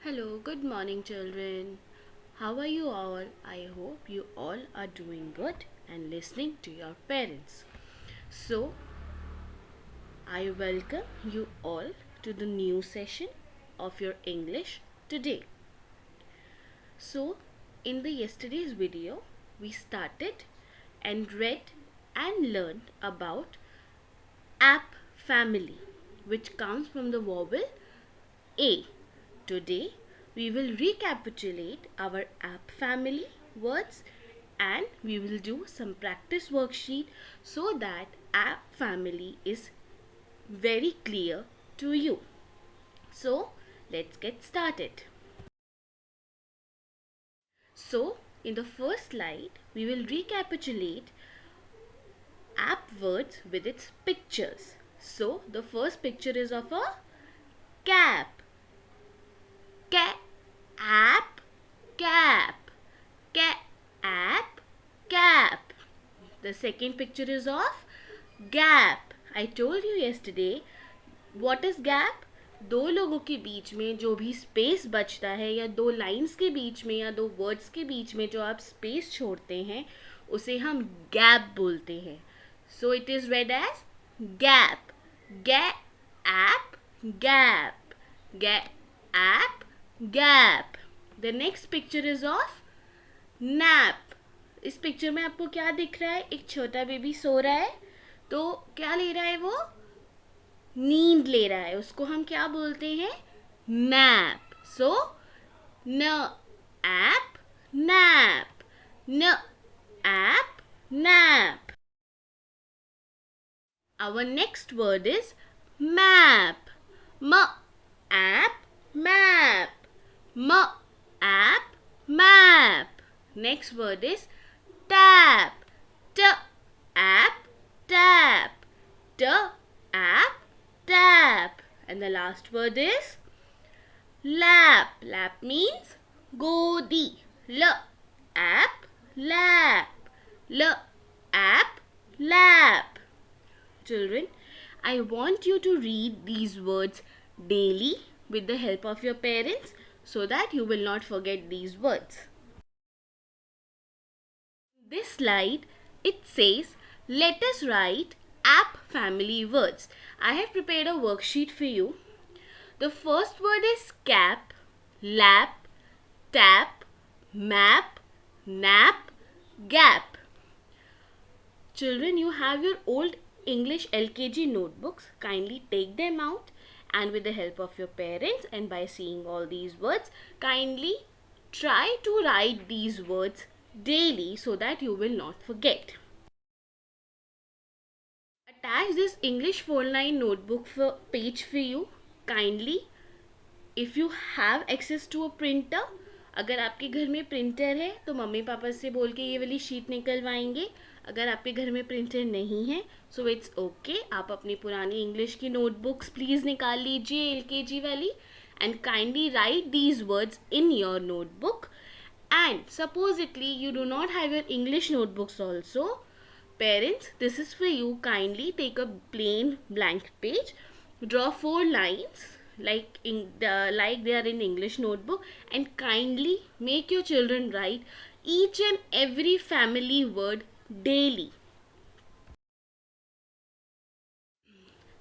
Hello, good morning, children. How are you all? I hope you all are doing good and listening to your parents. So, I welcome you all to the new session of your English today. So, in the yesterday's video, we started and read and learned about app family, which comes from the vowel A. Today, we will recapitulate our app family words and we will do some practice worksheet so that app family is very clear to you. So, let's get started. So, in the first slide, we will recapitulate app words with its pictures. So, the first picture is of a cap. Cap, cap, cap, cap. The second picture is of gap. I told you yesterday, what is gap? दो लोगों के बीच में जो भी space बचता है या दो लाइंस के बीच में या दो वर्ड्स के बीच में जो आप स्पेस छोड़ते हैं उसे हम गैप बोलते हैं. So it is red age gap. Gap, gap, gap, gap. The next picture is of nap. इस पिक्चर में आपको क्या दिख रहा है? एक छोटा बेबी सो रहा है. तो क्या ले रहा है वो? नींद ले रहा है. उसको हम क्या बोलते हैं? nap. So n app nap. n app nap. Our next word is map. M app map. App map. Next word is tap. App tap. App tap. And the last word is lap. Lap means godi. App lap. App lap. Children, I want you to read these words daily with the help of your parents so that you will not forget these words. This slide, it says, let us write app family words. I have prepared a worksheet for you. The first word is cap, lap, tap, map, nap, gap. Children, you have your old English LKG notebooks. Kindly take them out and with the help of your parents and by seeing all these words, kindly try to write these words daily so that you will not forget. Attach this English 4-line notebook page for you. Kindly, if you have access to a printer, अगर आपके घर में printer है तो mummy papa से बोल के ये वाली शीट निकलवाएंगे. अगर आपके घर में प्रिंटर नहीं है सो इट्स ओके, आप अपनी पुरानी इंग्लिश की नोटबुक्स प्लीज़ निकाल लीजिए एलकेजी वाली and kindly write these words in your notebook. And supposedly you do not have your English notebooks also, parents, this is for you. Kindly take a plain blank page, draw 4 lines like they are in English notebook, and kindly make your children write each and every family word daily.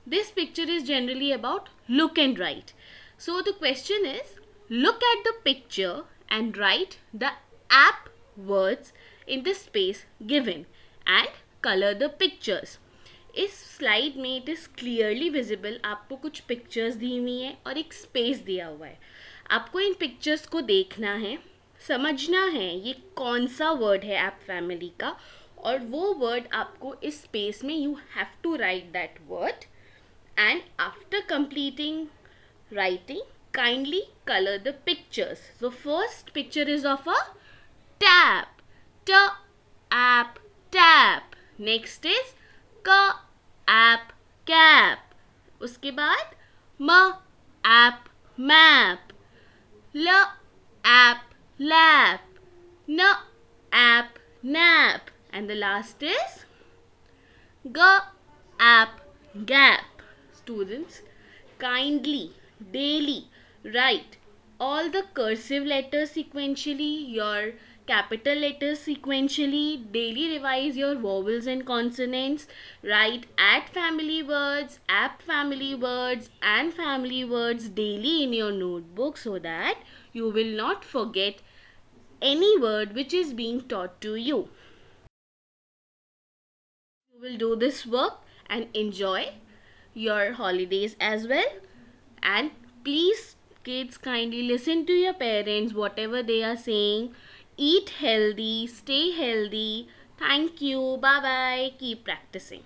This picture is generally about look and write. So the question is, look at the picture and write the app words in the space given and color the pictures. इस slide में it is clearly visible, आपको कुछ pictures दी हुई हैं और एक space दिया हुआ है. आपको इन पिक्चर्स को देखना है, समझना है ये कौन सा वर्ड है ऐप फैमिली का, और वो वर्ड आपको इस स्पेस में you have to write that word. And after completing writing, kindly color the pictures. So first picture is of a tap. App tap. Next is app cap. उसके बाद app map. App lap. App nap. And the last is app gap. Students, kindly daily write all the cursive letters sequentially, your capital letters sequentially, daily revise your vowels and consonants, write at family words, apt family words and family words daily in your notebook so that you will not forget any word which is being taught to you. You will do this work and enjoy your holidays as well. And please, kids, kindly listen to your parents, whatever they are saying. Eat healthy, stay healthy. Thank you. Bye bye. Keep practicing.